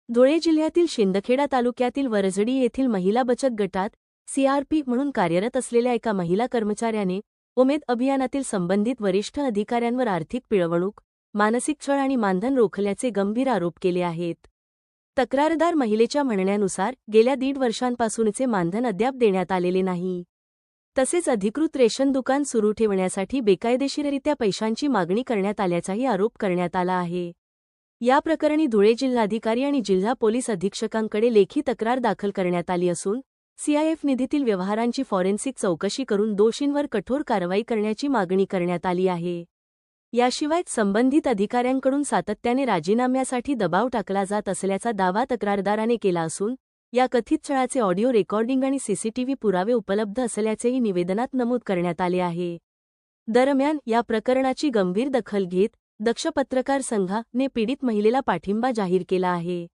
धुळे जिल्ह्यातील शिंदखेडा तालुक्यातील वरझडी येथील महिला बचत गटात सीआरपी म्हणून कार्यरत असलेल्या एका महिला कर्मचाऱ्याने उमेद अभियानातील संबंधित वरिष्ठ अधिकाऱ्यांवर आर्थिक पिळवणूक, मानसिक छळ आणि मानधन रोखल्याचे गंभीर आरोप केले आहेत. तक्रारदार महिलेच्या म्हणण्यानुसार गेल्या 1.5 वर्षांपासूनचे मानधन अद्याप देण्यात आलेले नाही. तसेच अधिकृत रेशन दुकान सुरू ठेवण्यासाठी बेकायदेशीररित्या पैशांची मागणी करण्यात आल्याचाही आरोप करण्यात आला आहे. या प्रकरणी धुळे जिल्हाधिकारी आणि जिल्हा पोलीस अधीक्षकांकडे लेखी तक्रार दाखल करण्यात आली असून सीआयएफ निधीतील व्यवहारांची फॉरेन्सिक चौकशी करून दोषींवर कठोर कारवाई करण्याची मागणी करण्यात आली आहे. याशिवाय संबंधित अधिकाऱ्यांकडून सातत्याने राजीनाम्यासाठी दबाव टाकला जात असल्याचा दावा तक्रारदाराने केला असून या कथित छळाचे ऑडिओ रेकॉर्डिंग आणि सीसीटीव्ही पुरावे उपलब्ध असल्याचेही निवेदनात नमूद करण्यात आले आहे. दरम्यान या प्रकरणाची गंभीर दखल घेत दक्ष पत्रकार संघाने पीडित महिलेला पाठिंबा जाहीर केला आहे.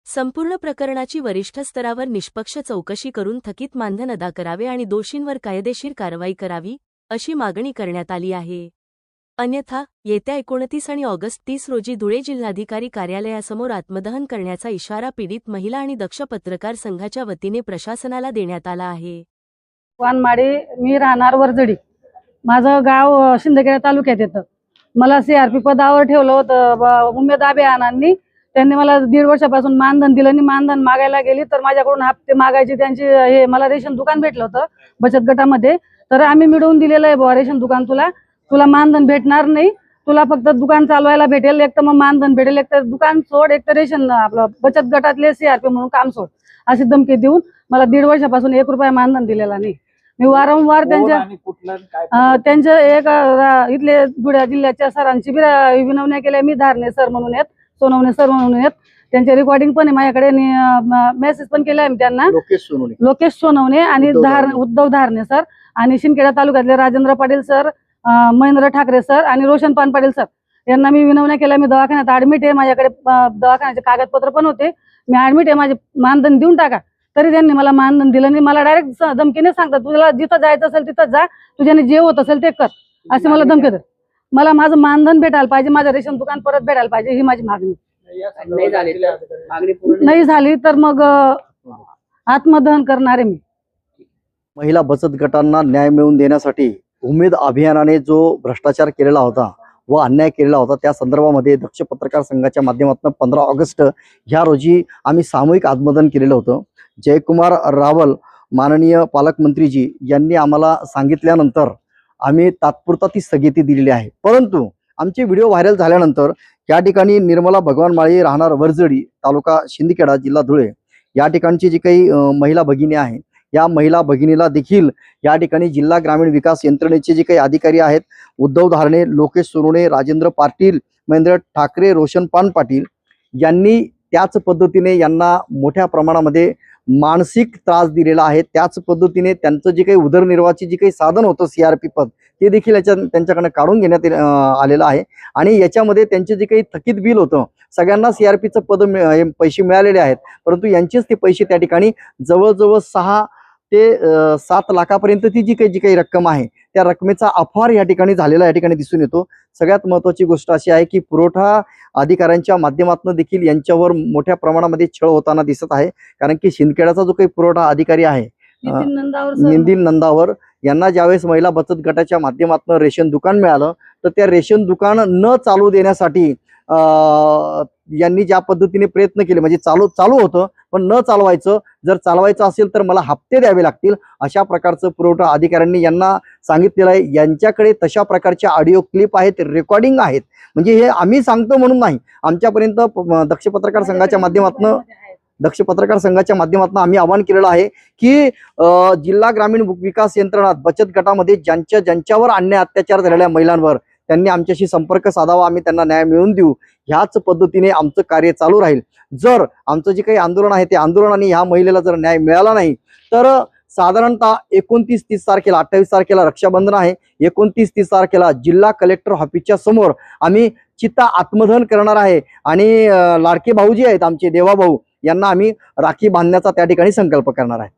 संपूर्ण प्रकरणाची वरिष्ठ स्तरावर निष्पक्ष चौकशी करून थकीत मानधन अदा करावे आणि दोषींवर कायदेशीर कारवाई करावी, अशी मागणी करण्यात आली आहे. अन्यथा येत्या 29 आणि ऑगस्ट 30 रोजी धुळे जिल्हाधिकारी कार्यालयासमोर आत्मदहन करण्याचा इशारा पीडित महिला आणि दक्ष पत्रकार संघाच्या वतीने प्रशासनाला देण्यात आला आहे. वानमाडी, मी राहणार वरझडी. माझं गाव शिंदखेडा तालुक्यात येतं. मला सीआरपी पदावर ठेवलं होतं उमेद अभियानांनी. त्यांनी मला 1.5 वर्षापासून मानधन दिलं आणि मानधन मागायला गेली तर माझ्याकडून हप्ते मागायची त्यांची हे मला रेशन दुकान भेटलं होतं बचत गटामध्ये. तर आम्ही मिळवून दिलेलं आहे रेशन दुकान, तुला मानधन भेटणार नाही, तुला फक्त दुकान चालवायला भेटेल, एक तर मग मानधन भेटेल, एक तर दुकान सोड, एक तर रेशन आपलं बचत गटातले सीआरपी म्हणून काम सोड, अशी धमकी देऊन मला 1.5 वर्षापासून 1 रुपया मानधन दिलेला नाही. मी वारंवार त्यांच्या एक इथले धुळे जिल्ह्याच्या सरांची विनवण्या केल्या. मी धारणे सर म्हणून आहेत, सोनवणे सर म्हणून आहेत, त्यांचे रेकॉर्डिंग पण आहे माझ्याकडे, मेसेज पण केलाय मी त्यांना. लोकेश सोनवणे आणि उद्धव धारणे सर आणि शिंदखेडा तालुक्यातले राजेंद्र पाटील सर, महेंद्र ठाकरे सर आणि रोशन पान पाटील सर यांना मी विनवण्या केल्या. मी दवाखान्यात ऍडमिट आहे, माझ्याकडे दवाखान्याचे कागदपत्र पण होते, मी ऍडमिट आहे, माझे मानधन देऊन टाका. तरी त्यांनी मला मानधन दिलं नाही. मला डायरेक्ट धमकीने सांगतात, तुला जिथं जायचं असेल तिथं जा, तुझ्याने जे होत असेल ते कर, असे मला धमकी देतात. मला माझं मानधन भेटायला पाहिजे, माझं रेशन दुकान परत भेटायला पाहिजे, ही माझी मागणी. नाही झाली तर मग आत्मदहन करणार आहे मी. महिला बचत गटांना न्याय मिळवून देण्यासाठी उमेद अभियानाने जो भ्रष्टाचार केलेला होता व अन्याय केलेला होता त्या संदर्भामध्ये दक्ष पत्रकार संघाच्या माध्यमातून 15 ऑगस्ट ह्या रोजी आम्ही सामूहिक आत्मदहन केलेलं होतं. जयकुमार रावल माननीय पालकमंत्रीजी यांनी आम्हाला सांगितल्यानंतर आम्ही तात्पुरता ती स्थगिती दिलेली आहे. परंतु आमचे व्हिडिओ व्हायरल झाल्यानंतर या ठिकाणी निर्मला भगवान माळी, राहणार वरझडी, तालुका शिंदखेडा, जिल्हा धुळे, या ठिकाणची जी काही महिला भगिनी आहे, या महिला भगिनीला देखील या ठिकाणी जिल्हा ग्रामीण विकास यंत्रणेचे जे काही अधिकारी आहेत, उद्धव धारणे, लोकेश सोनवणे, राजेंद्र पाटील, महेंद्र ठाकरे, रोशन पान पाटील यांनी त्याच पद्धतीने यांना मोठ्या प्रमाणामध्ये मानसिक त्रास दिलेला आहे. त्याच पद्धतीने त्यांचं जे काही उदरनिर्वाहाचे जे काही साधन होतं सीआरपी पद, ते देखील त्यांच्याकडे काढून घेण्यात आलेलं आहे. आणि याच्यामध्ये त्यांचे जे काही थकीत बिल होतं, सगळ्यांना सीआरपीचं पद पैसे मिळालेले आहेत, परंतु यांचेच ते पैसे त्या ठिकाणी जवळजवळ 6 ते 7 लाखापर्यंत ती जी काही रक्कम आहे, त्या रकमेचा अपहार या ठिकाणी झालेला या ठिकाणी दिसून येतो. सगळ्यात महत्त्वाची गोष्ट अशी आहे की पुरवठा अधिकाऱ्यांच्या माध्यमातून देखील यांच्यावर मोठ्या प्रमाणामध्ये छळ होताना दिसत आहे. कारण की शिंदखेड्याचा जो काही पुरवठा अधिकारी आहे नितीन नंदावर यांना ज्यावेळेस महिला बचत गटाच्या माध्यमातून रेशन दुकान मिळालं तर त्या रेशन दुकान न चालू देण्यासाठी यांनी ज्या पद्धतीने प्रयत्न केले, म्हणजे चालू होतं पण न चालवायचं, जर चालवायचं असेल तर मला हप्ते द्यावे लागतील, अशा प्रकारचं पुरवठा अधिकाऱ्यांनी यांना सांगितलेलं आहे. यांच्याकडे तशा प्रकारच्या ऑडिओ क्लिप आहेत, रेकॉर्डिंग आहेत. म्हणजे हे आम्ही सांगतो म्हणून नाही, आमच्यापर्यंत दक्ष पत्रकार संघाच्या माध्यमातून आम्ही आवाहन केलेलं आहे की जिल्हा ग्रामीण विकास यंत्रणात बचत गटामध्ये ज्यांच्यावर अन्याय अत्याचार झालेल्या महिलांवर त्यांनी आमच्याशी संपर्क साधावा, आम्ही त्यांना न्याय मिळवून देऊ. ह्याच पद्धतीने आमचं कार्य चालू राहील. जर आमचं जे काही आंदोलन आहे ते आंदोलनाने ह्या महिलेला जर न्याय मिळाला नाही तर साधारणतः 29-30 तारखेला, 28 तारखेला रक्षाबंधन आहे, 29-30 तारखेला जिल्हा कलेक्टर ऑफिसच्या समोर आम्ही चित्ता आत्मदहन करणार आहे. आणि लाडके भाऊजी आहेत आमचे, देवा भाऊ, यांना आम्ही राखी बांधण्याचा त्या ठिकाणी संकल्प करणार आहे.